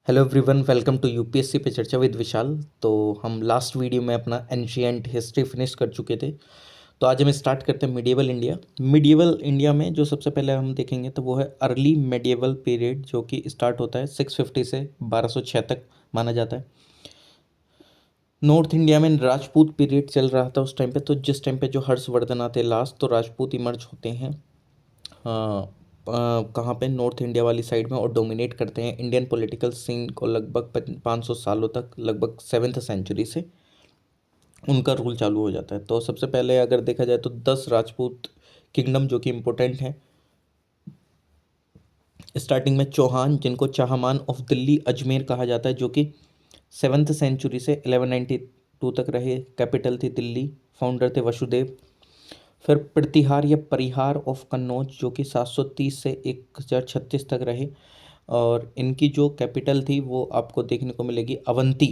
Hello everyone, welcome to UPSC पे चर्चा with विशाल। तो हम लास्ट वीडियो में अपना एंशियंट हिस्ट्री फिनिश कर चुके थे। तो आज हम स्टार्ट करते हैं मिडिवल इंडिया। मिडिवल इंडिया में जो सबसे पहले हम देखेंगे तो वो है अर्ली मिडिवल पीरियड, जो कि स्टार्ट होता है 650 से 1206 तक माना जाता है। नॉर्थ इंडिया में राजपूत पीरियड चल रहा था उस टाइम पे। तो जिस टाइम पे जो हर्षवर्धन आते लास्ट, तो राजपूत इमर्ज होते हैं कहाँ पे, नॉर्थ इंडिया वाली साइड में, और डोमिनेट करते हैं इंडियन पॉलिटिकल सीन को लगभग 500 सालों तक। लगभग 7th सेंचुरी से उनका रूल चालू हो जाता है। तो सबसे पहले अगर देखा जाए तो 10 राजपूत किंगडम जो कि इम्पोर्टेंट हैं। स्टार्टिंग में चौहान, जिनको चाहमान ऑफ दिल्ली अजमेर कहा जाता है, जो कि 7th सेंचुरी से 1192 तक रहे। कैपिटल थी दिल्ली। फाउंडर थे वसुदेव। फिर प्रतिहार या परिहार ऑफ कन्नौज, जो कि 730 से 1036 तक रहे। और इनकी जो कैपिटल थी वो आपको देखने को मिलेगी अवंती।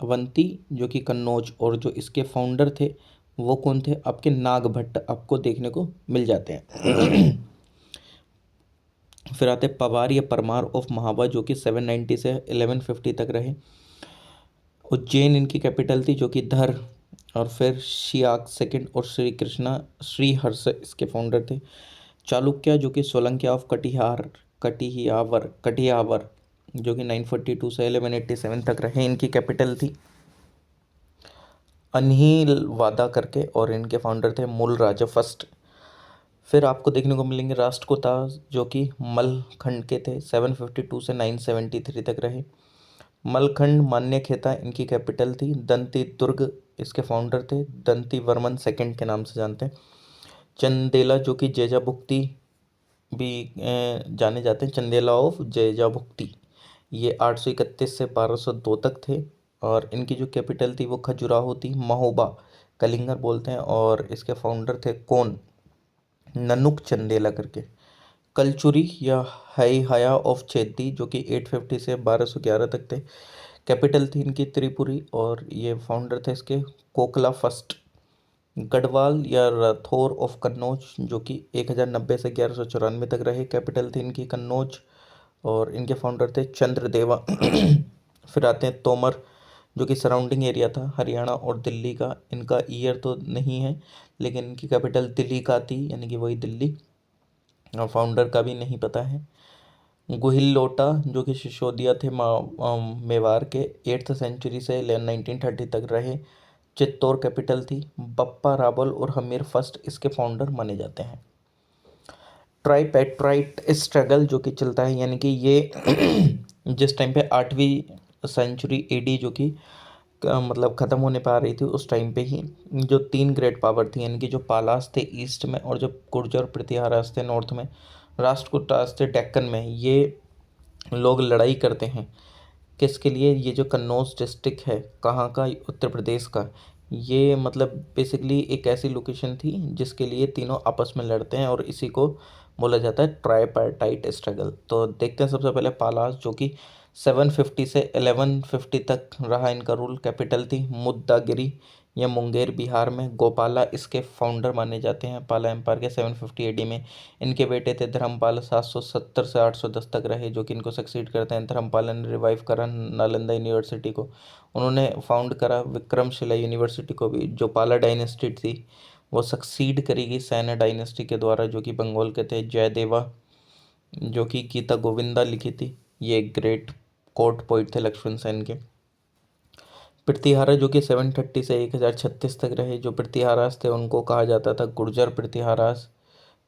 अवंती जो कि कन्नौज, और जो इसके फाउंडर थे वो कौन थे, आपके नागभट्ट आपको देखने को मिल जाते हैं। फिर आते पवार या परमार ऑफ महाबा, जो कि 790 से 1150 तक रहे। उज्जैन इनकी कैपिटल थी, जो कि धर। और फिर शियाक सेकंड और श्री कृष्णा श्रीहर्ष इसके फाउंडर थे। चालुक्य, जो कि सोलंकी ऑफ कटिहार कटियावर कटियावर, जो कि 942 से 1187 तक रहे। इनकी कैपिटल थी अनहील वादा करके, और इनके फाउंडर थे मूल राजा फर्स्ट। फिर आपको देखने को मिलेंगे राष्ट्रकूटा, जो कि मलखंड के थे। 752 से 973 तक रहे। मलखंड मान्यखेता इनकी कैपिटल थी। दंती दुर्ग इसके फाउंडर थे। दंती वर्मन सेकंड के नाम से जानते हैं। चंदेला, जो कि जैजाभुक्ति भी जाने जाते हैं, चंदेला ऑफ जैजाभुक्ति, ये 831 से 1202 तक थे। और इनकी जो कैपिटल थी वो खजुराहो थी। महोबा कलिंगर बोलते हैं, और इसके फाउंडर थे कौन, ननुक चंदेला करके। कलचुरी या हई हया ऑफ चेदी, जो कि 850 से 1211 तक थे। कैपिटल थी इनकी त्रिपुरी, और ये फाउंडर थे इसके कोकला फर्स्ट। गढ़वाल या रथौर ऑफ कन्नौज, जो कि 1090 से 1194 तक रहे। कैपिटल थी इनकी कन्नौज, और इनके फाउंडर थे चंद्रदेवा। फिर आते हैं तोमर, जो कि सराउंडिंग एरिया था हरियाणा और दिल्ली का। इनका ईयर तो नहीं है, लेकिन इनकी कैपिटल दिल्ली का थी, यानी कि वही दिल्ली। और फाउंडर का भी नहीं पता है। गुहिल लोटा, जो कि सिसोदिया थे मेवाड़ के, 8th सेंचुरी से 1930 तक रहे। चित्तौड़ कैपिटल थी। बप्पा रावल और हमीर फर्स्ट इसके फाउंडर माने जाते हैं। ट्राइपेट्राइट स्ट्रगल जो कि चलता है, यानी कि ये जिस टाइम पे 8वीं सेंचुरी एडी, जो कि मतलब ख़त्म होने पर आ रही थी, उस टाइम पे ही जो 3 ग्रेट पावर थी, यानी कि जो पालास थे ईस्ट में, और जो गुर्जर और प्रतिहारास थे नॉर्थ में, राष्ट्रकूटास थे डेक्कन में, ये लोग लड़ाई करते हैं। किसके लिए, ये जो कन्नौज डिस्ट्रिक्ट है, कहाँ का, उत्तर प्रदेश का, ये मतलब बेसिकली एक ऐसी लोकेशन थी जिसके लिए तीनों आपस में लड़ते हैं, और इसी को बोला जाता है ट्राइपार्टाइट स्ट्रगल। तो देखते हैं सबसे पहले पालास, जो कि 750 से 1150 तक रहा इनका रूल। कैपिटल थी मुद्दागिरी या मुंगेर बिहार में। गोपाला इसके फाउंडर माने जाते हैं पाला एम्पायर के। 750 एडी में इनके बेटे थे धर्मपाल। 770 से 810 तक रहे, जो कि इनको सक्सीड करते हैं। धर्मपाल ने रिवाइव करा नालंदा यूनिवर्सिटी को। उन्होंने फाउंड करा विक्रमशिला यूनिवर्सिटी को भी। जो पाला डायनेस्टी थी वो सक्सीड करेगी सैन्य डायनेस्टी के द्वारा, जो कि बंगाल के थे। जयदेवा, जो कि गीता गोविंदा लिखी थी, ये ग्रेट कोर्ट पोइट थे लक्ष्मण सेन के। प्रतिहारा, जो कि 730 से 1036 तक रहे। जो प्रतिहारास थे उनको कहा जाता था गुर्जर प्रतिहारास,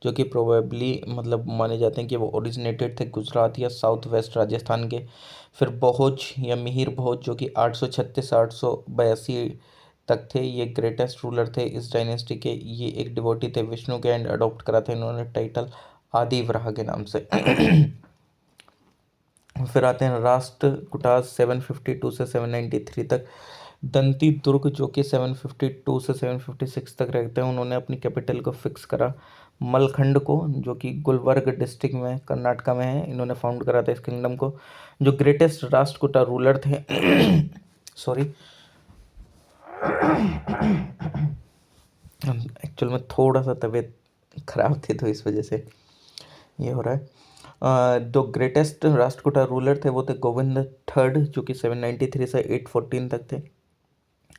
जो कि प्रोबेबली मतलब माने जाते हैं कि वो ओरिजिनेटेड थे गुजरात या साउथ वेस्ट राजस्थान के। फिर बहुज या मिहिर बहुज, जो कि 836 से 882 तक थे। ये ग्रेटेस्ट रूलर थे इस डायनेस्टी के। ये एक डिवोटी थे विष्णु के, एंड अडॉप्ट करा था इन्होंने टाइटल आदिवराह के नाम से। फिर आते हैं राष्ट्रकूटास 752 से 793 तक। दंती दुर्ग, जो कि 752 से 756 तक रहते हैं, उन्होंने अपनी कैपिटल को फिक्स करा मलखंड को, जो कि गुलबर्ग डिस्ट्रिक्ट में कर्नाटका में है। इन्होंने फाउंड करा था इस किंगडम को। जो ग्रेटेस्ट राष्ट्रकूटा रूलर थे सॉरी, एक्चुअल में थोड़ा सा तबीयत खराब थी, तो इस वजह से ये हो रहा है। जो ग्रेटेस्ट राष्ट्रकूटा रूलर थे वो थे गोविंद थर्ड, जो कि 793 से 814 तक थे।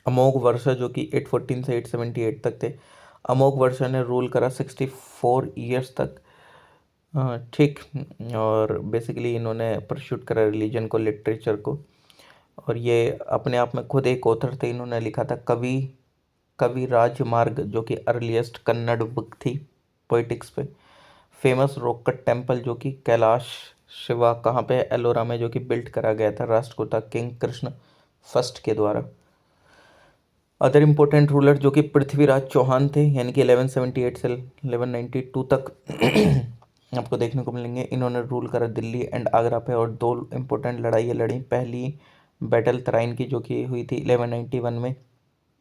अमोघ वर्षा जो कि 814 से 878 तक थे। अमोघ वर्षा ने रूल करा 64 ईयर्स तक। ठीक। और बेसिकली इन्होंने परस्यूट करा रिलीजन को, लिटरेचर को, और ये अपने आप में खुद एक ऑथर थे। इन्होंने लिखा था कवि कवि राजमार्ग, जो कि अर्लीस्ट कन्नड़ बुक थी पोइटिक्स पे। फेमस रॉक कट टेम्पल जो कि कैलाश शिवा कहाँ पे है, एलोरा में, जो कि बिल्ट करा गया था राष्ट्रकूटा किंग कृष्ण फर्स्ट के द्वारा। अदर इम्पोर्टेंट रूलर जो कि पृथ्वीराज चौहान थे, यानी कि 1178 से 1192 तक आपको देखने को मिलेंगे। इन्होंने रूल करा दिल्ली एंड आगरा पे, और दो इम्पोर्टेंट लड़ाइयाँ लड़ी। पहली बैटल तराइन की, जो कि हुई थी 1191 में,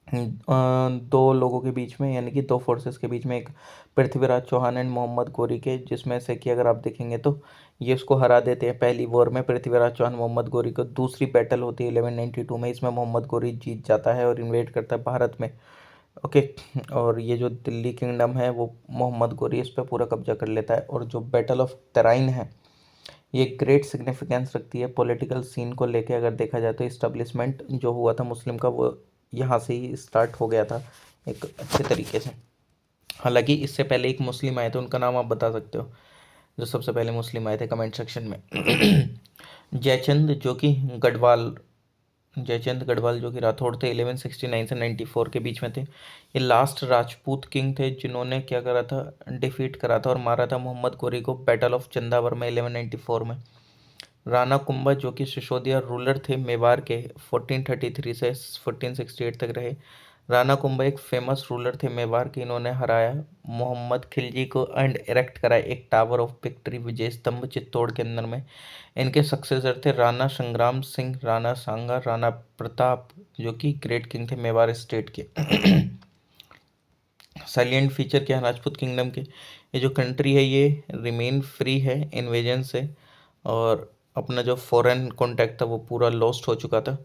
दो लोगों के बीच में, यानी कि दो फोर्सेस के बीच में, एक पृथ्वीराज चौहान एंड मोहम्मद गोरी के, जिसमें से कि अगर आप देखेंगे तो ये उसको हरा देते हैं पहली वॉर में, पृथ्वीराज चौहान मोहम्मद गोरी को। दूसरी बैटल होती है 1192 में, इसमें मोहम्मद गोरी जीत जाता है और इन्वेड करता है भारत में। ओके। और ये जो दिल्ली किंगडम है वो मोहम्मद गोरी इस पर पूरा कब्जा कर लेता है। और जो बैटल ऑफ तराइन है ये ग्रेट सिग्निफिकेंस रखती है पॉलिटिकल सीन को लेके। अगर देखा जाए तो इस्टेब्लिशमेंट जो हुआ था मुस्लिम का वो यहाँ से ही स्टार्ट हो गया था एक अच्छे तरीके से। हालांकि इससे पहले एक मुस्लिम आए थे, उनका नाम आप बता सकते हो, जो सबसे पहले मुस्लिम आए थे कमेंट सेक्शन में। जयचंद जो कि गढ़वाल जयचंद गढ़वाल जो कि राठौड़ थे, 1169 से 94 के बीच में थे। ये लास्ट राजपूत किंग थे जिन्होंने क्या करा था, डिफीट करा था और मारा था मोहम्मद गोरी को बैटल ऑफ चंदावर में 1194 में। राणा कुंभा जो कि सिसोदिया रूलर थे मेवाड़ के, 1433 से 1468 तक रहे। राणा कुंभा एक फेमस रूलर थे मेवाड़ के। इन्होंने हराया मोहम्मद खिलजी को एंड इरेक्ट कराया एक टावर ऑफ विक्ट्री, विजय स्तंभ, चित्तौड़ के अंदर में। इनके सक्सेसर थे राणा संग्राम सिंह, राणा सांगा, राणा प्रताप, जो कि ग्रेट किंग थे मेवाड़ स्टेट के। साइलेंट फीचर क्या है राजपूत किंगडम के, ये जो कंट्री है ये रिमेन फ्री है इन्वेजन से, और अपना जो फॉरेन कॉन्टैक्ट था वो पूरा लॉस्ट हो चुका था।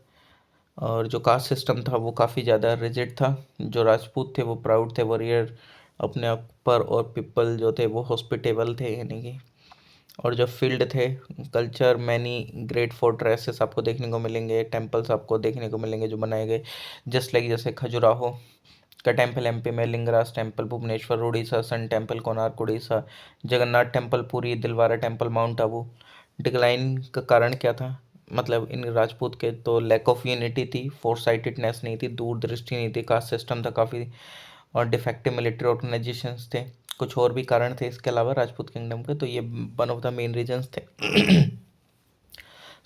और जो कास्ट सिस्टम था वो काफ़ी ज़्यादा रिजिड था। जो राजपूत थे वो प्राउड थे, वॉरियर अपने आप पर, और पीपल जो थे वो हॉस्पिटेबल थे, यानी कि। और जो फील्ड थे कल्चर, मैनी ग्रेट फोर्ट्रेसेस आपको देखने को मिलेंगे, टेम्पल्स आपको देखने को मिलेंगे जो बनाए गए, जस्ट लाइक जैसे खजुराहो का टेम्पल एमपी में, Lingaraj temple Bhubaneswar Orissa, sun temple Konark Orissa, Jagannath temple Puri, Dilwara temple mount Abu. Decline का कारण क्या था, मतलब इन राजपूत के तो लैक ऑफ यूनिटी थी, फोरसाइटेडनेस नहीं थी, दूरदृष्टि नहीं थी, कास्ट सिस्टम था काफ़ी, और डिफेक्टिव मिलिट्री ऑर्गेनाइजेशंस थे। कुछ और भी कारण थे इसके अलावा राजपूत किंगडम के, तो ये one of the main reasons थे।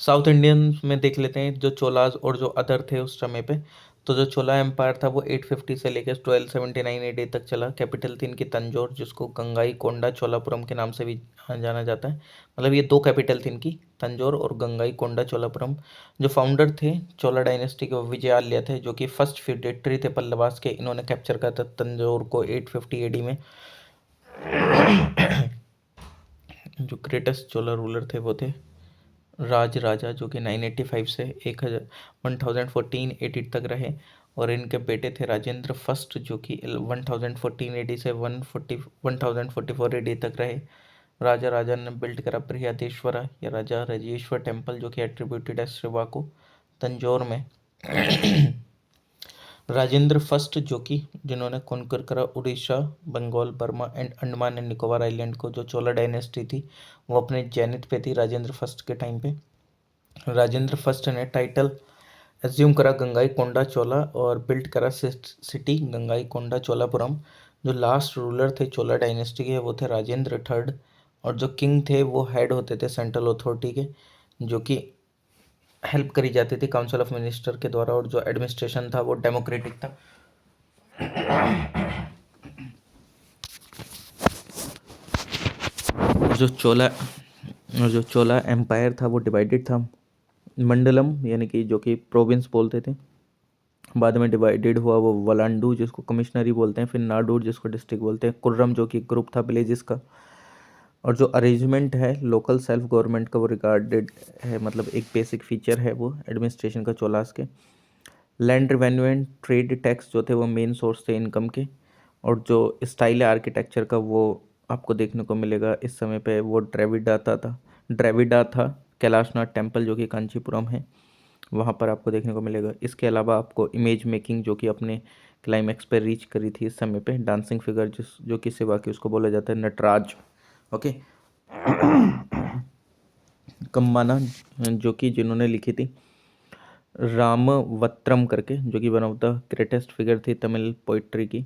साउथ इंडियन में देख लेते हैं जो चोलाज और जो अदर थे उस समय पे। तो जो चोला एम्पायर था वो 850 से लेकर 1279 एडी तक चला। कैपिटल थी इनकी तंजौर, जिसको गंगाई कोंडा चोलापुरम के नाम से भी जाना जाता है। मतलब ये दो कैपिटल थी इनकी, तंजौर और गंगाई कोंडा चोलापुरम। जो फाउंडर थे चोला डायनेस्टी के वो विजयालय थे, जो कि फर्स्ट फ्यूडेटरी थे पल्लवास के। इन्होंने कैप्चर करा था तंजौर को 850 एडी में। जो ग्रेटेस्ट चोला रूलर थे वो थे राज राजा, जो कि 985 से 1014 एडी तक रहे। और इनके बेटे थे राजेंद्र फर्स्ट, जो कि 1014 एडी से 1044 एडी तक रहे। राजा राजा ने बिल्ड करा बृहदेश्वरा या राजा राजेश्वर टेम्पल, जो कि एट्रीब्यूटेड है शिवा को, तंजौर में। राजेंद्र फर्स्ट जो कि जिन्होंने कॉन्कर करा Orissa, Bengal, Burma and Andaman and Nicobar island को। जो चोला डायनेस्टी थी वो अपने जेनिथ पे थी राजेंद्र फर्स्ट के टाइम पे। राजेंद्र फर्स्ट ने टाइटल एज्यूम करा गंगाई कोंडा चोला और बिल्ड करा सिटी गंगाई कोंडा चोलापुरम। जो लास्ट रूलर थे चोला डायनेस्टी के वो थे राजेंद्र थर्ड, और जो किंग थे वो हेड होते थे सेंट्रल अथॉरिटी के, जो कि हेल्प करी जाती थी काउंसिल ऑफ मिनिस्टर के द्वारा। और जो एडमिनिस्ट्रेशन था वो डेमोक्रेटिक था। जो चोला जो चोला एम्पायर था वो डिवाइडेड था। मंडलम यानी कि जो कि प्रोविंस बोलते थे, बाद में डिवाइडेड हुआ वो वलांडू जिसको कमिश्नरी बोलते हैं, फिर नाडूर जिसको डिस्ट्रिक्ट बोलते हैं, कुर्रम जो कि ग्रुप था विलेजेस का। और जो अरेंजमेंट है लोकल सेल्फ गवर्नमेंट का वो रिगार्डेड है, मतलब एक बेसिक फीचर है वो एडमिनिस्ट्रेशन का चोलास के। Land revenue and trade tax जो थे वो मेन सोर्स थे इनकम के। और जो स्टाइल है आर्किटेक्चर का वो आपको देखने को मिलेगा इस समय पे वो ड्रेविडा था कैलाशनाथ टेम्पल जो कि कांचीपुरम है, वहाँ पर आपको देखने को मिलेगा। इसके अलावा आपको इमेज मेकिंग जो कि अपने क्लाइमैक्स पर रीच करी थी इस समय पे, डांसिंग फिगर जो कि सिवा की, उसको बोला जाता है नटराज। ओके। कम्बाना जो कि जिन्होंने लिखी थी रामवत्रम करके, जो कि one of the greatest figure थी तमिल पोइट्री की,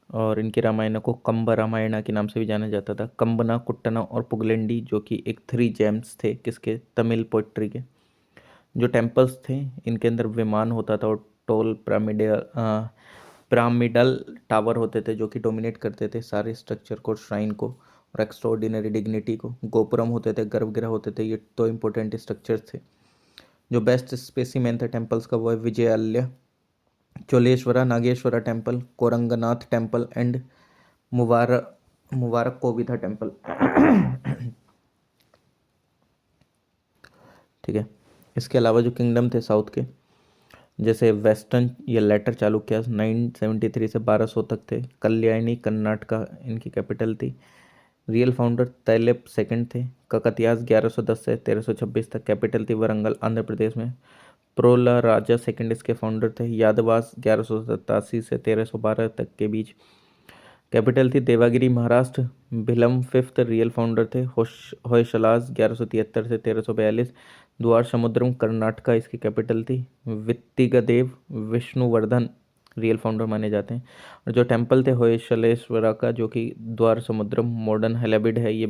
और इनके रामायण को कंब रामायणा के नाम से भी जाना जाता था। कंबना, कुट्टना और पुगलेंडी जो कि एक 3 जेम्स थे किसके, तमिल पोइट्री के। जो टेम्पल्स थे इनके अंदर विमान होता था और टोल पिरामिडल टावर होते थे जो कि डोमिनेट करते थे सारे स्ट्रक्चर को, श्राइन को और एक्स्ट्राऑर्डिनरी डिग्निटी को। गोपुरम होते थे, गर्भगृह होते थे, ये 2 इंपॉर्टेंट स्ट्रक्चर्स थे। जो बेस्ट स्पेसिमेन था टेम्पल्स का वो है Vijayalaya, Choleshwara, Nageshwara temple, Korangnath temple and मुबारक कोविथा टेम्पल। ठीक है। इसके अलावा जो किंगडम थे साउथ के, जैसे वेस्टर्न या लेटर चालुक्य 973 से 1200 तक थे। कल्याणी कर्नाटका इनकी कैपिटल थी। रियल फाउंडर तैलेब सेकंड थे। ककतियास 1110 से 1326 तक, कैपिटल थी वरंगल आंध्र प्रदेश में। प्रोला राजा सेकंड इसके फाउंडर थे। यादवास 1187 से 1312 तक के बीच, कैपिटल थी Devagiri Maharashtra. Bhillama fifth real founder थे। होयसलास 1173 से 1342। द्वार समुद्रम कर्नाटका इसकी कैपिटल थी। वित्तिगदेव विष्णुवर्धन रियल फाउंडर माने जाते हैं। और जो टेम्पल थे होयसलेश्वरा का, जो कि द्वार समुद्रम मॉडर्न हेलेबिड है, ये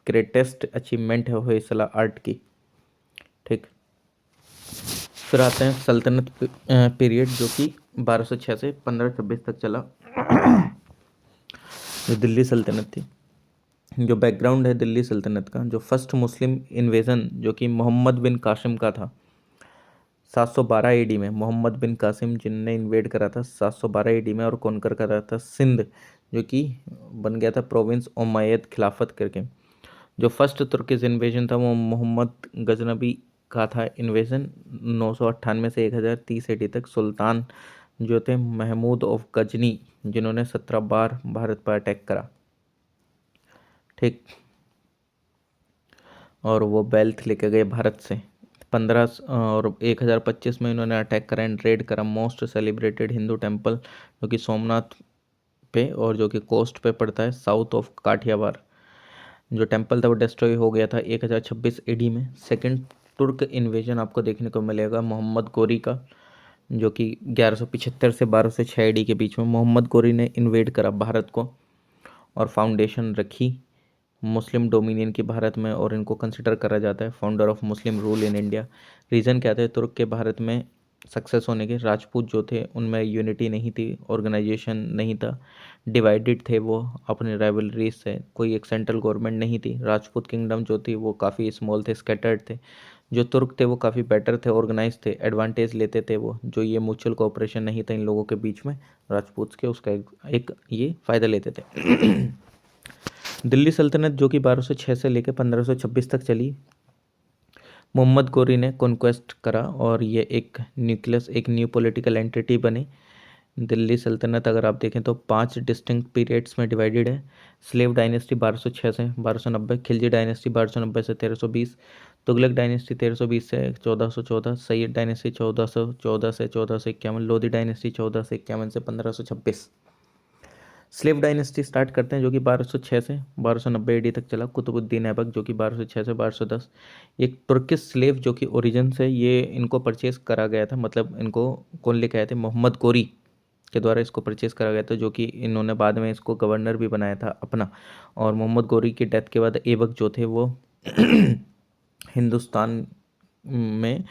ग्रेटेस्ट अचीवमेंट है होयसला आर्ट की। ठीक। फिर आते हैं सल्तनत पीरियड जो कि 1206 से 1526 तक चला। जो दिल्ली सल्तनत थी, जो बैकग्राउंड है दिल्ली सल्तनत का, जो फर्स्ट मुस्लिम इन्वेजन जो कि मोहम्मद बिन कासिम का था 712 एडी में। मोहम्मद बिन कासिम जिनने इन्वेड करा था 712 एडी में और कॉन्कर करा था सिंध, जो कि बन गया था प्रोविंस उमैयद खिलाफत करके। जो फर्स्ट तुर्किश इन्वेजन था वो मोहम्मद गजनबी का था इन्वेजन 998 से 1030 एडी तक। सुल्तान जो थे महमूद ऑफ गजनी, जिन्होंने 17 बार भारत पर अटैक करा। ठीक। और वो बेल्ट लेके गए भारत से 15 और 1025 में इन्होंने अटैक करा एंड रेड करा मोस्ट सेलिब्रेटेड हिंदू टेम्पल जो कि सोमनाथ पे और जो कि कोस्ट पे पड़ता है साउथ ऑफ काठियावाड़। जो टेम्पल था वो डिस्ट्रॉय हो गया था 1026 एडी में। सेकंड तुर्क इन्वेजन आपको देखने को मिलेगा मोहम्मद गोरी का, जो कि 1175 से 1206 एडी के बीच में मोहम्मद गोरी ने इन्वेड करा भारत को और फाउंडेशन रखी मुस्लिम डोमिनियन की भारत में, और इनको कंसिडर करा जाता है founder of Muslim rule in India. Reason क्या था तुर्क के भारत में सक्सेस होने के? राजपूत जो थे उनमें यूनिटी नहीं थी, ऑर्गेनाइजेशन नहीं था, डिवाइडेड थे वो अपने राइवलरीज से, कोई एक सेंट्रल गवर्नमेंट नहीं थी। राजपूत किंगडम जो थी वो काफ़ी स्मॉल थे, स्कैटर्ड थे। जो तुर्क थे वो काफ़ी बेटर थे, ऑर्गेनाइज थे, एडवांटेज लेते थे वो, जो ये म्यूचुअल कोऑपरेशन नहीं था इन लोगों के बीच में राजपूत के, उसका एक ये फ़ायदा लेते थे। दिल्ली सल्तनत जो कि 1206 से लेकर 1526 तक चली, मोहम्मद गोरी ने कॉन्क्वेस्ट करा और ये एक न्यूक्लियस, एक न्यू पॉलिटिकल एंटिटी बनी। दिल्ली सल्तनत अगर आप देखें तो 5 डिस्टिंक्ट पीरियड्स में डिवाइडेड है। स्लेव डायनेस्टी 1206 से 1290, खिलजी डायनेस्टी 1290 से 1320, तुगलक डायनेस्टी 1320 से 1414, सैयद डायनेस्टी 1414 से 1451, लोधी डायनेस्टी 14 से 51 से 1526। स्लेव डायनेस्टी स्टार्ट करते हैं जो कि 1206 से 1290 एडी तक चला। कुतुबुद्दीन ऐबक जो कि 1206 से 1210, एक तुर्किश स्लेव जो कि ओरिजिन से ये इनको परचेज करा गया था, मतलब इनको कौन लेके आए थे? मोहम्मद गोरी के द्वारा इसको परचेज करा गया था, जो कि इन्होंने बाद में इसको गवर्नर भी बनाया था अपना। और मोहम्मद गोरी की डेथ के बाद ऐबक जो थे वो हिंदुस्तान में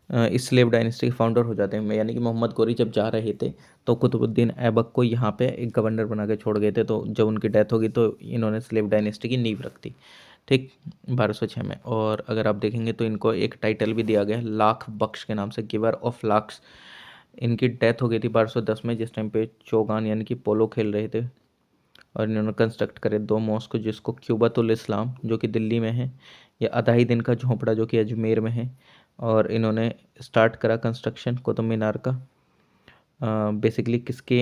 इस स्लेव डायनेस्टी के फाउंडर हो जाते हैं। यानी कि मोहम्मद गोरी जब जा रहे थे तो कुतुबुद्दीन ऐबक को यहाँ पे एक गवर्नर बना के छोड़ गए थे, तो जब उनकी डेथ होगी तो इन्होंने स्लेव डायनेस्टी की नींव रख दी। ठीक, 1206 में। और अगर आप देखेंगे तो इनको एक टाइटल भी दिया गया है लाख बख्श के नाम से, गिवर ऑफ लाख्स। इनकी डेथ हो गई थी 1210 में, जिस टाइम पे चौगान यानी कि पोलो खेल रहे थे, और इन्होंने कंस्ट्रक्ट करे 2 मॉस्क, जिसको क्यूबतुल इस्लाम जो कि दिल्ली में है, या अदाही दिन का झोंपड़ा जो कि अजमेर में है। और इन्होंने स्टार्ट करा कंस्ट्रक्शन कुतुब मीनार का बेसिकली किसके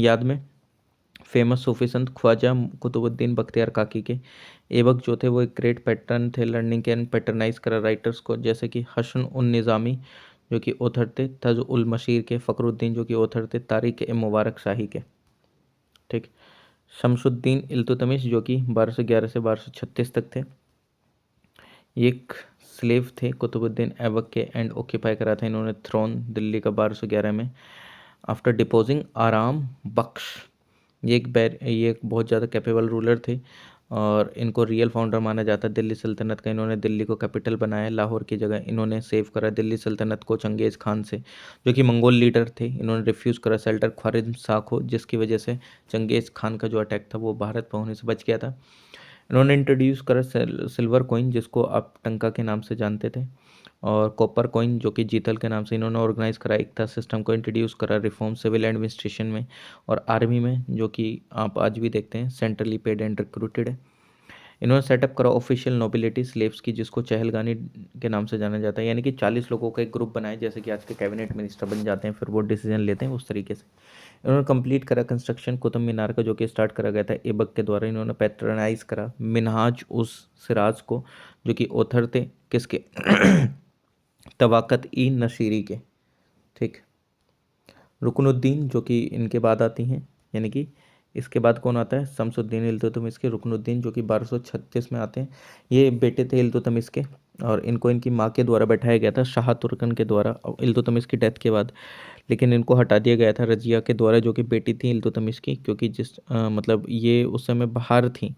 याद में? फेमस सूफी संत ख्वाजा कुतुबुद्दीन बख्तियार काकी के। ऐबक जो थे वो एक ग्रेट पैटर्न थे लर्निंग के एंड पैटर्नाइज करा राइटर्स को, जैसे कि हसन उन निज़ामी जो कि ऑथर थे तज उल मशीर के, फ़खरुद्दीन जो कि ऑथर थे तारिक ए मुबारक शाही के। ठीक। शमसुद्दीन इल्तुतमिश जो कि 1211 से 1236 तक थे। ये एक स्लेव थे कुतुबुद्दीन ऐबक के एंड ऑक्यूपाई करा था इन्होंने थ्रोन दिल्ली का 1211 में आफ्टर डिपोजिंग आराम बख्श। ये एक बहुत ज़्यादा कैपेबल रूलर थे और इनको रियल फाउंडर माना जाता है दिल्ली सल्तनत का। इन्होंने दिल्ली को कैपिटल बनाया, लाहौर की जगह इन्होंने सेव करा दिल्ली सल्तनत को चंगेज़ खान से, जो कि मंगोल लीडर थे। इन्होंने रिफ्यूज़ करा सेल्टर ख्वारिज़्म शाह को, जिसकी वजह से चंगेज़ खान का जो अटैक था वो भारत पर होने से बच गया था। इन्होंने इंट्रोड्यूस करा सिल्वर कॉइन, जिसको आप टंका के नाम से जानते थे, और कॉपर कॉइन जो कि जीतल के नाम से। इन्होंने ऑर्गेनाइज करा एकता सिस्टम को, इंट्रोड्यूस करा रिफॉर्म सिविल एडमिनिस्ट्रेशन में और आर्मी में, जो कि आप आज भी देखते हैं सेंट्रली पेड एंड रिक्रूटेड है। इन्होंने सेटअप करा ऑफिशियल नोबिलिटी स्लेव्स की, जिसको चहलगानी के नाम से जाना जाता है, यानी कि 40 लोगों का एक ग्रुप बनाए, जैसे कि आज के कैबिनेट मिनिस्टर बन जाते हैं, फिर वो डिसीजन लेते हैं उस तरीके से। इन्होंने कंप्लीट करा कंस्ट्रक्शन कुतुब मीनार का, जो कि स्टार्ट करा गया था ऐबक के द्वारा। इन्होंने पैट्रनाइज करा मिनहाज उस सिराज को, जो कि ऑथर थे किसके तवाक़त ई नशीरी के। ठीक। रुकनुद्दीन जो कि इनके बाद आती हैं, यानी कि इसके बाद कौन आता है, शमसुद्दीन इल्तुतमिश के। रुकनुद्दीन जो कि 1236 में आते हैं। ये बेटे थे इल्तुतमिश के और इनको इनकी माँ के द्वारा बैठाया गया था शाह तुर्कन के द्वारा इल्तुतमिश की डेथ के बाद, लेकिन इनको हटा दिया गया था रजिया के द्वारा, जो कि बेटी थी इल्तुतमिश की, क्योंकि मतलब ये उस समय बाहर थी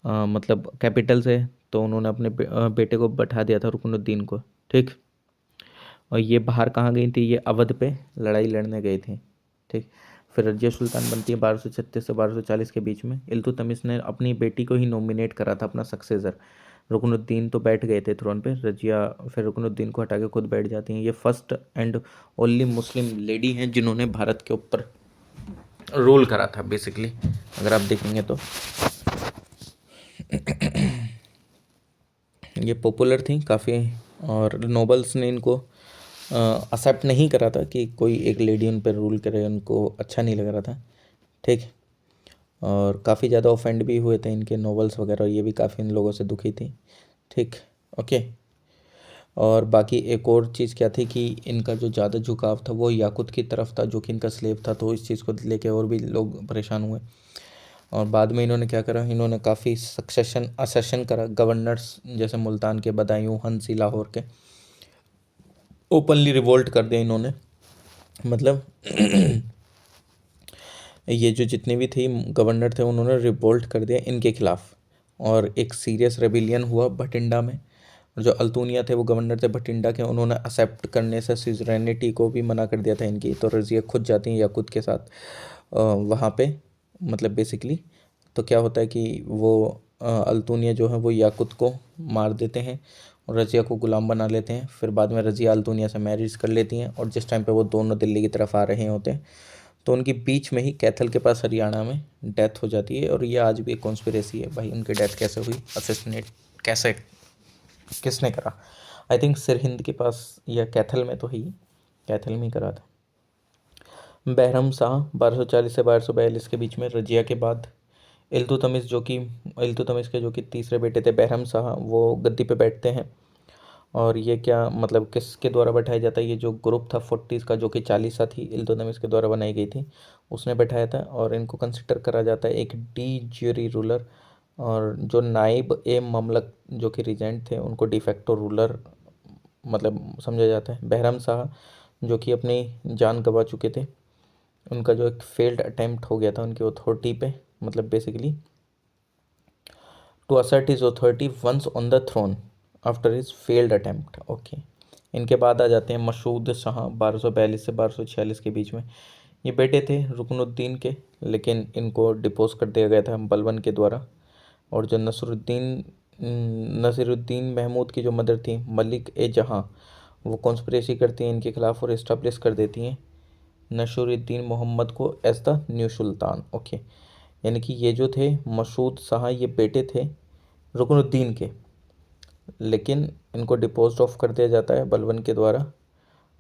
मतलब कैपिटल से, तो उन्होंने अपने बेटे को बैठा दिया था रुकनुद्दीन को। ठीक। और ये बाहर कहाँ गई थी, ये अवध पे लड़ाई लड़ने गई थी। ठीक। फिर रजिया सुल्तान बनती है 1236 से 1240 के बीच में। इल्तुतमिश ने अपनी बेटी को ही नॉमिनेट करा था अपना सक्सेसर। रुकनुद्दीन तो बैठ गए थे थ्रोन पे, रजिया फिर रुकनुद्दीन को हटा के खुद बैठ जाती हैं। ये first and only Muslim lady हैं जिन्होंने भारत के ऊपर रूल करा था बेसिकली, अगर आप देखेंगे तो। ये पॉपुलर थी काफ़ी और नोबल्स ने इनको एक्सेप्ट नहीं करा था कि कोई एक लेडी उन पर रूल करे, उनको अच्छा नहीं लग रहा था। ठीक। और काफ़ी ज़्यादा ऑफेंड भी हुए थे इनके नॉवेल्स वगैरह, ये भी काफ़ी इन लोगों से दुखी थी। ठीक। ओके। और बाकी एक और चीज़ क्या थी कि इनका जो ज़्यादा झुकाव था वो याकूत की तरफ था, जो कि इनका स्लेव था, तो इस चीज़ को लेके और भी लोग परेशान हुए। और बाद में इन्होंने क्या करा, इन्होंने काफ़ी असेशन करा गवर्नर्स, जैसे मुल्तान के, बदायूं, हंसी, लाहौर के। ओपनली रिवोल्ट कर दिया इन्होंने, मतलब ये जो जितने भी थे गवर्नर थे उन्होंने रिवोल्ट कर दिया इनके खिलाफ। और एक सीरियस रेबिलियन हुआ भटिंडा में। जो अल्तूनिया थे वो गवर्नर थे भटिंडा के, उन्होंने एक्सेप्ट करने से सिजरेनिटी को भी मना कर दिया था इनकी। तो रज़िया खुद जाती हैं याकूत के साथ वहाँ पे, मतलब बेसिकली तो क्या होता है कि वो अल्तूनिया जो है वो याकूत को मार देते हैं और रज़िया को ग़ुलाम बना लेते हैं। फिर बाद में रज़िया अल्तूनिया से मैरिज कर लेती हैं और जिस टाइम पे वो दोनों दिल्ली की तरफ आ रहे होते हैं तो उनकी बीच में ही कैथल के पास हरियाणा में डेथ हो जाती है। और ये आज भी एक कॉन्स्पिरेसी है भाई, उनकी डेथ कैसे हुई, असिस्टिनेट कैसे, किसने करा। आई थिंक सिरहिंद के पास या कैथल में, तो ही कैथल में ही करा था। बहरम शाह 1240 से 1242 के बीच में रजिया के बाद इल्तुतमिश के जो कि तीसरे बेटे थे बहरम शाह, वो गद्दी पे बैठते हैं। और ये क्या मतलब किसके द्वारा बैठाया जाता है, ये जो ग्रुप था 40 का, जो कि 40 थी इल्तुतमिश के द्वारा बनाई गई थी, उसने बैठाया था। और इनको कंसिडर करा जाता है एक डी ज्यूरी रूलर, और जो नाइब ए ममलक जो कि रीजेंट थे उनको डिफेक्टो रूलर मतलब समझा जाता है। बहरम शाह जो कि अपनी जान गंवा चुके थे, उनका जो एक फेल्ड अटेम्प्ट हो गया था उनकी अथॉरिटी पे, मतलब basically to assert his authority once on the throne after his failed attempt. Okay. इनके बाद आ जाते हैं मसूद शाह 1242 से 1246 के बीच में। ये बेटे थे रुकनुद्दीन के, लेकिन इनको डिपोज कर दिया गया था बलबन के द्वारा। और जो नसीरुद्दीन महमूद की जो मदर थी मलिक ए जहाँ, वो कॉन्स्पिरेसी करती हैं इनके खिलाफ और इस्टेब्लिश कर देती हैं नसीरुद्दीन मोहम्मद को as the new sultan. Okay. यानी कि ये जो थे मसूद शाह ये बेटे थे रुकनुद्दीन के, लेकिन इनको डिपोज ऑफ कर दिया जाता है बलबन के द्वारा।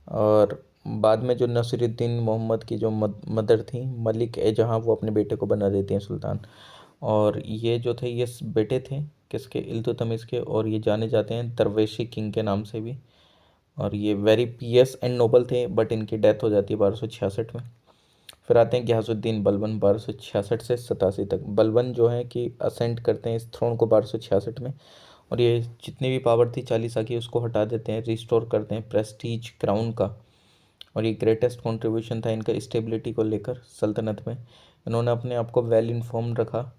और बाद में जो नसीरुद्दीन मोहम्मद की जो मदर थी मलिक ए जहाँ, वो अपने बेटे को बना देती हैं सुल्तान। और ये जो थे ये बेटे थे किसके, इल्तुतमिश के, और ये जाने जाते हैं दरवेशी किंग के नाम से भी। और ये वेरी पियस एंड नोबल थे, बट इनकी डेथ हो जाती है 1266 में। फिर आते हैं गयासुद्दीन बलबन 1266 से 87 तक। बलबन जो है कि असेंड करते हैं इस थ्रोन को 1266 में, और ये जितनी भी पावर थी चालीसा की उसको हटा देते हैं, रिस्टोर करते हैं प्रेस्टीज क्राउन का। और ये ग्रेटेस्ट कंट्रीब्यूशन था इनका स्टेबिलिटी को लेकर सल्तनत में। इन्होंने अपने आप को वेल इन्फॉर्म रखा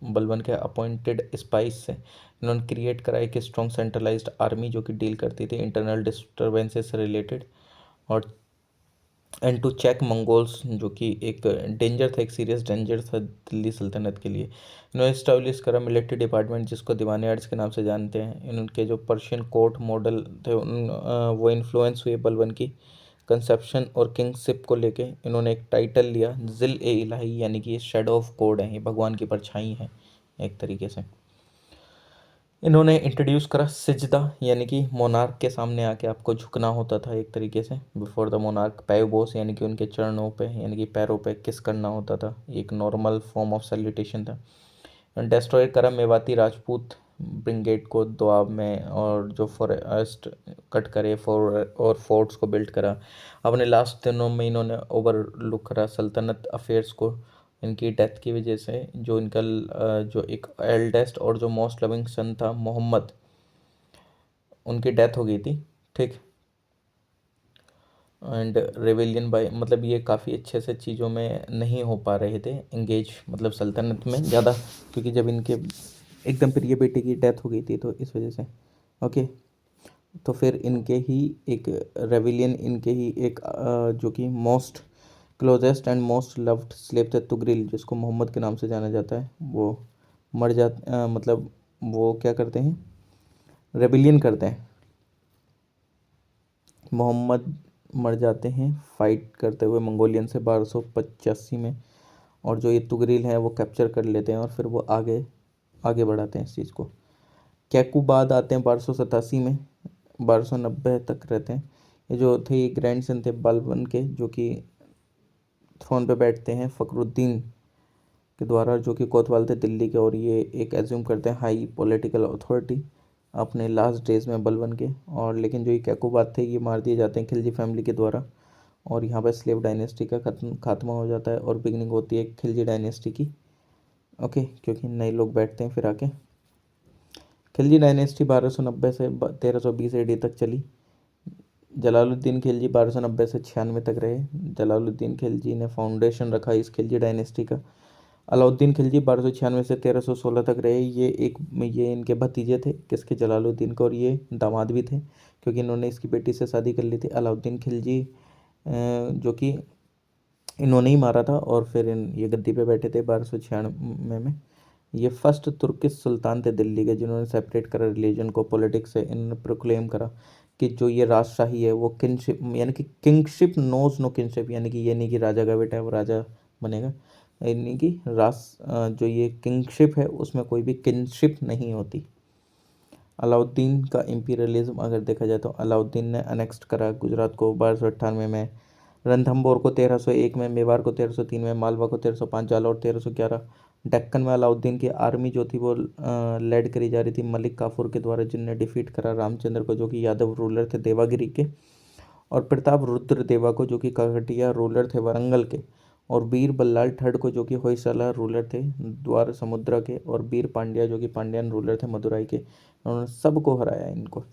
बलबन के अपॉइंटेड स्पाइस से। इन्होंने क्रिएट करा एक स्ट्रॉन्ग सेंट्रलाइज्ड आर्मी जो कि डील करती थी इंटरनल डिस्टर्बेंसेस से रिलेटेड, और एंड टू चेक मंगोल्स, जो कि एक डेंजर था, एक सीरियस डेंजर था दिल्ली सल्तनत के लिए। इन्होंने इस्टेब्लिश करा मिलिट्री डिपार्टमेंट जिसको दीवानी आर्ट्स के नाम से जानते हैं। इनके जो पर्शियन कोर्ट मॉडल थे वो इन्फ्लुएंस हुए बलबन की कंसेप्शन और किंगशिप को लेके। इन्होंने एक टाइटल लिया जिल ए इलाही, यानी कि ये शेडो ऑफ गॉड है, ये भगवान की परछाई है एक तरीके से। इन्होंने इंट्रोड्यूस करा सिजदा, यानी कि मोनार्क के सामने आके आपको झुकना होता था एक तरीके से, बिफोर द मोनार्क। पैवबोस यानी कि उनके चरणों पे यानी कि पैरों पे किस करना होता था, एक नॉर्मल फॉर्म ऑफ सैल्यूटेशन था। डिस्ट्रॉय करा मेवाती राजपूत ब्रिगेड को दोआब में, और जो फॉरेस्ट कट करे और फोर्ट्स को बिल्ड करा। अपने लास्ट दिनों में इन्होंने ओवरलुक करा सल्तनत अफेयर्स को। इनकी डेथ की वजह से जो इनका जो एक एल्डेस्ट और जो मोस्ट लविंग सन था मोहम्मद, उनकी डेथ हो गई थी, ठीक। एंड रेवेलियन बाय, मतलब ये काफ़ी अच्छे से चीज़ों में नहीं हो पा रहे थे इंगेज, मतलब सल्तनत में ज़्यादा, क्योंकि जब इनके एकदम प्रिय बेटे की डेथ हो गई थी तो इस वजह से। ओके, तो फिर इनके ही एक रेविलियन, इनके ही एक जो कि most closest and most loved slave थे तुगरिल, जिसको मोहम्मद के नाम से जाना जाता है, वो मर मतलब वो क्या करते हैं, रेबिलियन करते हैं। मोहम्मद मर जाते हैं फाइट करते हुए मंगोलियन से 1285 में, और जो ये तुगरिल हैं वो कैप्चर कर लेते हैं, और फिर वो आगे आगे बढ़ाते हैं इस चीज़ को। कैकुबाद आते हैं 1287 में, 1290 तक रहते हैं। ये जो थे ये ग्रैंड सन थे बलबन के, जो कि थ्रोन पे बैठते हैं फ़खरुद्दीन के द्वारा, जो कि कोतवाल थे दिल्ली के, और ये एक एज्यूम करते हैं हाई पॉलिटिकल अथॉरिटी अपने लास्ट डेज में बलबन के। और लेकिन जो ये कैकुबाद थे ये मार दिए जाते हैं खिलजी फैमिली के द्वारा, और यहाँ पर स्लेव डायनेस्टी का खात्मा हो जाता है, और बिगनिंग होती है खिलजी डायनेस्टी की। ओके, क्योंकि नए लोग बैठते हैं फिर आके। खिलजी डायनेस्टी 1290 से 1320 एडी तक चली। जलालुद्दीन खिलजी 1290 से 96 तक रहे। जलालुद्दीन खिलजी ने फाउंडेशन रखा इस खिलजी डायनेस्टी का। अलाउद्दीन खिलजी 1296 से 1316 तक रहे। ये इनके भतीजे थे किसके, जलालुद्दीन को, और ये दामाद भी थे क्योंकि इन्होंने इसकी बेटी से शादी कर ली थी। अलाउद्दीन खिलजी जो कि इन्होंने ही मारा था, और फिर ये गद्दी पे बैठे थे 1296 में। ये फर्स्ट तुर्किश सुल्तान थे दिल्ली के जिन्होंने सेपरेट करा रिलीजन को पॉलिटिक्स से। इन्होंने प्रोक्लेम करा कि जो ये राजशाही है वो किंगशिप, यानी कि किंगशिप नोज नो किंगशिप, यानी कि ये नहीं कि राजा का बेटा है वो राजा बनेगा, यानी कि जो ये किंगशिप है उसमें कोई भी किंगशिप नहीं होती। अलाउद्दीन का इम्पीरियलिज्म अगर देखा जाए तो अलाउद्दीन ने अनेक्स्ट करा गुजरात को 1298 में, रणथंभौर को 1301 में, मेवाड़ को 1303 में, मालवा को 1305, जालौर 1311। डेक्कन में अलाउद्दीन की आर्मी जो थी वो लेड करी जा रही थी मलिक काफूर के द्वारा, जिनने डिफीट करा रामचंद्र को जो कि यादव रूलर थे देवागिरी के, और प्रताप रुद्र देवा को जो कि काकटिया रूलर थे वरंगल के, और बीर बल्लाल ठड को जो कि होयसला रूलर थे द्वार समुद्रा के, और बीर पांड्या जो कि पांड्यान रूलर थे मदुराई के। उन्होंने सबको हराया इनको।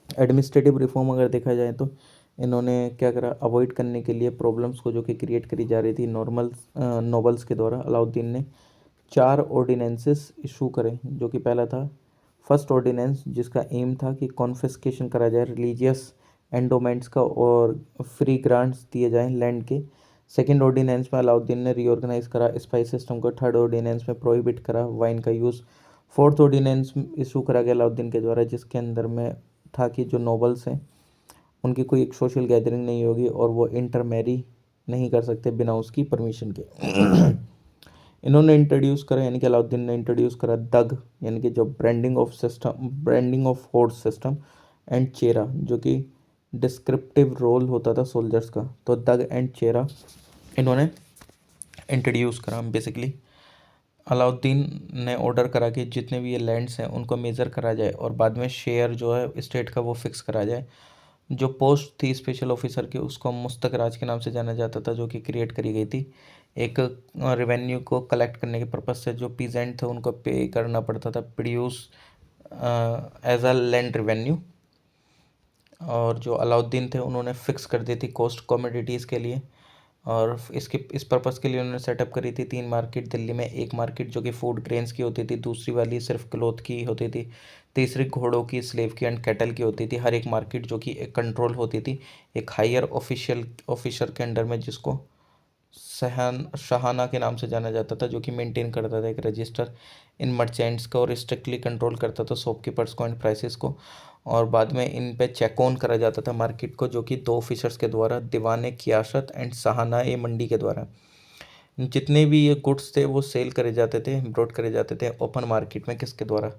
एडमिनिस्ट्रेटिव रिफॉर्म अगर देखा जाए तो इन्होंने क्या करा, अवॉइड करने के लिए प्रॉब्लम्स को जो कि क्रिएट करी जा रही थी नोबल्स के द्वारा, अलाउद्दीन ने 4 ऑर्डिनेंसेस इशू करे। जो कि पहला था फर्स्ट ऑर्डिनेंस, जिसका एम था कि कॉन्फिस्केशन करा जाए रिलीजियस एंडोमेंट्स का, और फ्री ग्रांट्स दिए जाएं लैंड के। सेकेंड ऑर्डिनेंस में अलाउद्दीन ने रीऑर्गेनाइज करा स्पाइस सिस्टम को। थर्ड ऑर्डिनेंस में प्रोहिबिट करा वाइन का यूज़। फोर्थ ऑर्डिनेंस इशू करा गया अलाउद्दीन के द्वारा, जिसके अंदर में था कि जो नोबल्स हैं उनकी कोई एक सोशल गैदरिंग नहीं होगी, और वो इंटर मैरी नहीं कर सकते बिना उसकी परमिशन के। इन्होंने इंट्रोड्यूस करा, यानी कि अलाउद्दीन ने इंट्रोड्यूस करा दग, यानी कि जो branding of horse system, and चेरा, जो कि डिस्क्रिप्टिव रोल होता था सोल्जर्स का। तो दग एंड चेरा इन्होंने इंट्रोड्यूस करा। बेसिकली अलाउद्दीन ने ऑर्डर करा कि जितने भी ये लैंड्स हैं उनको मेज़र करा जाए और बाद में शेयर जो है स्टेट का वो फिक्स करा जाए। जो पोस्ट थी स्पेशल ऑफिसर की उसको मुस्तक राज के नाम से जाना जाता था, जो कि क्रिएट करी गई थी एक रेवेन्यू को कलेक्ट करने के पर्पज़ से। जो पीजेंट थे उनको पे करना पड़ता था produce as a land revenue. और जो अलाउद्दीन थे उन्होंने फिक्स कर दी थी कॉस्ट कमोडिटीज़ के लिए। और इस पर्पज़ के लिए उन्होंने सेटअप करी थी 3 मार्केट दिल्ली में। एक मार्केट जो कि फूड ग्रेन्स की होती थी, दूसरी वाली सिर्फ क्लोथ की होती थी, तीसरी घोड़ों की, स्लेव की एंड कैटल की होती थी। हर एक मार्केट जो कि एक कंट्रोल होती थी एक हायर ऑफिसर के अंडर में, जिसको शाहाना के नाम से जाना जाता था, जो कि मेंटेन करता था एक रजिस्टर इन मर्चेंट्स को और स्ट्रिक्टली कंट्रोल करता था शॉपकीपर्स को एंड प्राइसेस को। और बाद में इन पे चेक ऑन करा जाता था मार्केट को, जो कि 2 ऑफिसर्स के द्वारा, दीवाने कियासत एंड शाहाना ए मंडी के द्वारा। जितने भी ये गुड्स थे वो सेल करे जाते थे, ब्रॉड करे जाते थे ओपन मार्केट में। किसके द्वारा?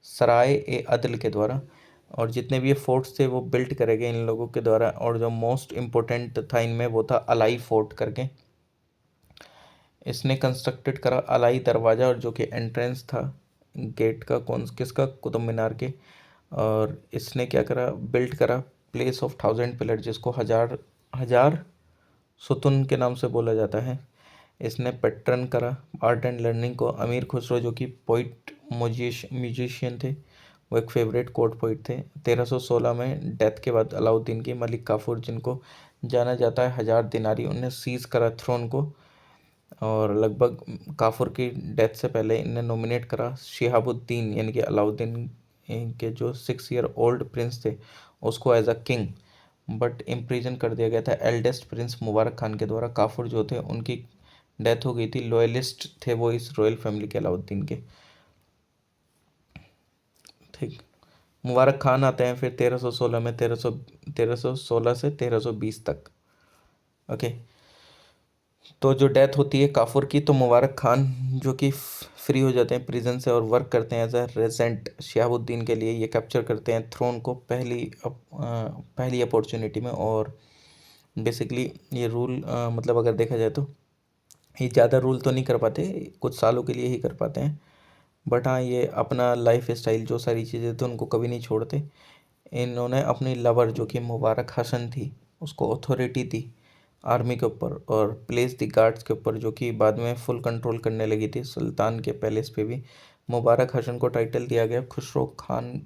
सराय ए अदल के द्वारा। और जितने भी ये फोर्ट्स थे वो बिल्ट करे गए इन लोगों के द्वारा। और जो मोस्ट इम्पोर्टेंट था इनमें वो था अलाई फोर्ट करके। इसने कंस्ट्रक्टेड करा अलाई दरवाज़ा, और जो कि एंट्रेंस था गेट का, कौन किसका? कुतुब मीनार के। और इसने क्या करा? बिल्ड करा प्लेस ऑफ 1000 पिलर, जिसको हजार सुतुन के नाम से बोला जाता है। इसने पैटर्न करा आर्ट एंड लर्निंग को। अमीर खुसरो जो कि पोइट म्यूजिशियन थे, वो एक फेवरेट कोर्ट पोइट थे। 1316 में डेथ के बाद अलाउद्दीन की मलिक काफूर, जिनको जाना जाता है 1000 दिनारी, उन्हें सीज करा थ्रोन को। और लगभग काफूर की डेथ से पहले इन्हें नॉमिनेट करा शिहाबुद्दीन यानी कि अलाउद्दीन के जो 6 ईयर ओल्ड प्रिंस थे उसको as a king, but imprison कर दिया गया था एल्डेस्ट प्रिंस मुबारक खान के द्वारा। काफूर जो थे उनकी डेथ हो गई थी। लॉयलिस्ट थे वो इस रॉयल फैमिली के अलाउद्दीन के। ठीक। मुबारक खान आते हैं फिर 1316 में, 1316 से 1320 तक। ओके। तो जो डेथ होती है काफूर की, तो मुबारक खान जो कि फ्री हो जाते हैं प्रिजन से और वर्क करते हैं एज अ रेजेंट शिहाबुद्दीन के लिए। ये कैप्चर करते हैं थ्रोन को पहली अपॉर्चुनिटी में। और बेसिकली ये रूल मतलब अगर देखा जाए तो ये ज़्यादा रूल तो नहीं कर पाते, कुछ सालों के लिए ही कर पाते हैं। बट हाँ, ये अपना लाइफ स्टाइल जो सारी चीज़ें थी उनको कभी नहीं छोड़ते। इन्होंने अपनी लवर जो कि मुबारक हसन थी उसको अथॉरिटी दी आर्मी के ऊपर और प्लेस दी गार्ड्स के ऊपर, जो कि बाद में फुल कंट्रोल करने लगी थी सुल्तान के पैलेस पे भी। मुबारक हसन को टाइटल दिया गया खुसरो खान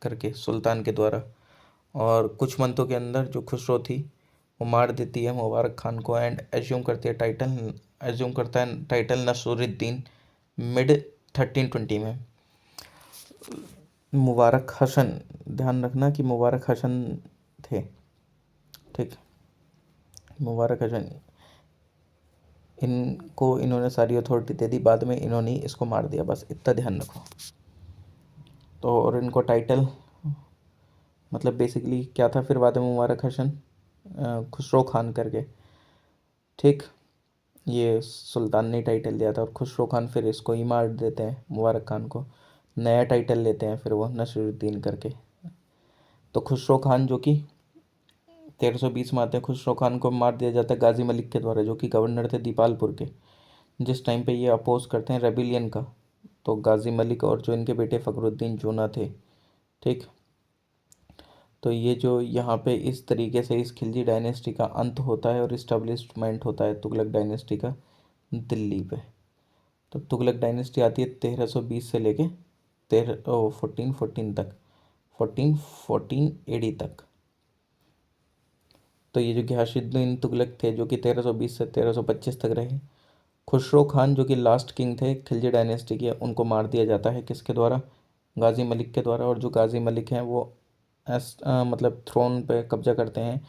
करके सुल्तान के द्वारा। और कुछ मंथों के अंदर जो खुसरो थी वो मार देती है मुबारक खान को एंड एज्यूम करता है टाइटल नसरुद्दीन मिड 1320 में। मुबारक हसन, ध्यान रखना कि मुबारक हसन थे। ठीक। मुबारक हसन, इनको इन्होंने सारी अथॉरिटी दे दी, बाद में इन्होंने इसको मार दिया, बस इतना ध्यान रखो। तो और इनको टाइटल मतलब बेसिकली क्या था फिर बाद में मुबारक हसन? खुसरो खान करके। ठीक। ये सुल्तान ने टाइटल दिया था और खुसरो खान फिर इसको ही मार देते हैं मुबारक खान को। नया टाइटल लेते हैं फिर वो नसरुद्दीन करके। तो खुसरो खान जो कि 1320 में आते हैं, खुसरो खान को मार दिया जाता है गाजी मलिक के द्वारा, जो कि गवर्नर थे दीपालपुर के। जिस टाइम पे ये अपोज करते हैं रेबिलियन का, तो गाजी मलिक और जो इनके बेटे फ़खरुद्दीन जूना थे। ठीक। तो ये जो यहाँ पे इस तरीके से इस खिलजी डायनेस्टी का अंत होता है और इस्टेब्लिशमेंट होता है तुगलक डायनेस्टी का दिल्ली पे। तो तुगलक डायनेस्टी आती है 1320 से लेके 1414 तक, 1414 एडी तक। तो ये जो घियासुद्दीन तुगलक थे जो कि 1320 से 1325 तक रहे। खुसरो खान जो कि लास्ट किंग थे खिलजी डायनेस्टी के, उनको मार दिया जाता है किसके द्वारा? गाजी मलिक के द्वारा। और जो गाजी मलिक हैं वो मतलब थ्रोन पे कब्जा करते हैं।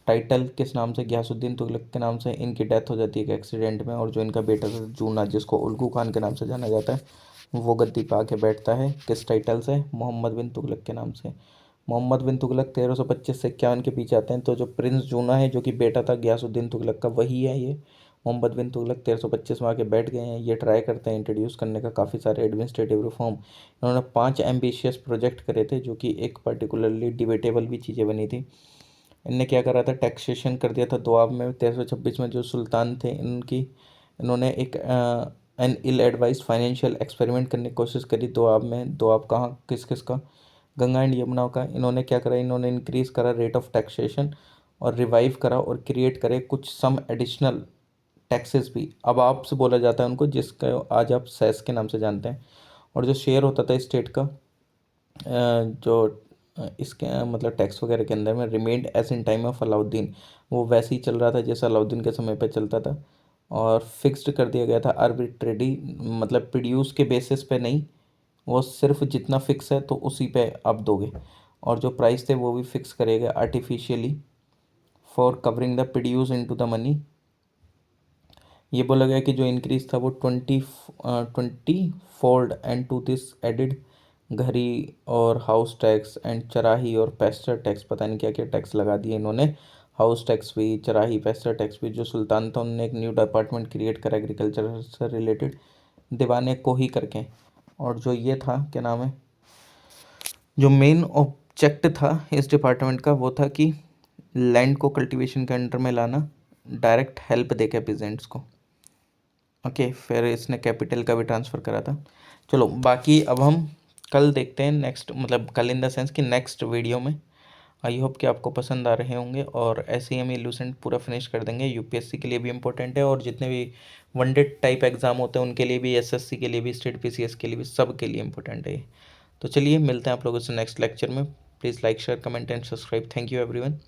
टाइटल किस नाम से? घियासुद्दीन तुगलक के नाम से। इनकी डेथ हो जाती है एक एक्सीडेंट में, और जो इनका बेटा था जूना, जिसको उल्गू खान के नाम से जाना जाता है, वो गद्दी पे आके बैठता है किस टाइटल से? मोहम्मद बिन तुगलक के नाम से। मोहम्मद बिन तुगलक 1325 से 51 के पीछे आते हैं। तो जो प्रिंस जूना है जो कि बेटा था गयासुद्दीन तुगलक का, वही है ये मोहम्मद बिन तुगलक। 1325 में आके बैठ गए हैं। ये ट्राई करते हैं इंट्रोड्यूस करने का काफ़ी सारे एडमिनिस्ट्रेटिव रिफॉर्म। इन्होंने 5 एम्बिशियस प्रोजेक्ट करे थे जो कि एक पर्टिकुलरली डिबेटेबल भी चीज़ें बनी थी। इनने क्या करा था, टैक्सेशन कर दिया था दोआब में 1326 में। जो सुल्तान थे इन्होंने एक एन इल एडवाइज फाइनेंशियल एक्सपेरिमेंट करने की कोशिश करी दोआब में। दोआब कहाँ, किस किस का, गंगा एंड यमुना का। इन्होंने क्या करा, इन्होंने इंक्रीज करा रेट ऑफ टैक्सेशन और रिवाइव करा और क्रिएट करे कुछ सम एडिशनल टैक्सेस भी। अब आपसे बोला जाता है उनको, जिसका आज आप सेस के नाम से जानते हैं। और जो शेयर होता था स्टेट का, जो इसके मतलब टैक्स वगैरह के अंदर में, remained as in time of Alauddin, वो वैसे ही चल रहा था जैसा अलाउद्दीन के समय पे चलता था। और फिक्स्ड कर दिया गया था आर्बिट्रेरी, मतलब प्रोड्यूस के बेसिस पे नहीं, वो सिर्फ जितना फिक्स है तो उसी पे आप दोगे। और जो प्राइस थे वो भी फिक्स करेगा artificially for covering the produce into the money. ये बोला गया कि जो इंक्रीज था वो 20 fold, and to this added ghari और हाउस टैक्स एंड चराही और पेस्टर टैक्स। पता नहीं क्या क्या टैक्स लगा दिए इन्होंने, हाउस टैक्स भी, चराही, पेस्टर टैक्स भी। जो सुल्तान था उन्होंने एक न्यू डिपार्टमेंट क्रिएट करा एग्रीकल्चर से रिलेटेड, दीवाने को ही करके। और जो ये था, क्या नाम है, जो मेन ऑब्जेक्ट था इस डिपार्टमेंट का, वो था कि लैंड को कल्टीवेशन के अंडर में लाना, डायरेक्ट हेल्प देके पेजेंट्स को। ओके, फिर इसने कैपिटल का भी ट्रांसफ़र करा था। चलो बाकी अब हम कल देखते हैं, नेक्स्ट मतलब कल इन द सेंस कि नेक्स्ट वीडियो में। आई होप कि आपको पसंद आ रहे होंगे, और ऐसे ही हम ये लूसेंट पूरा फिनिश कर देंगे। यूपीएससी के लिए भी इंपॉर्टेंट है, और जितने भी वनडेड टाइप एग्जाम होते हैं उनके लिए भी, एसएससी के लिए भी, स्टेट पीसीएस के लिए भी, सब के लिए इंपॉर्टेंट है ये। तो चलिए मिलते हैं आप लोगों से नेक्स्ट लेक्चर में। Please like, share, comment and subscribe. Thank you everyone.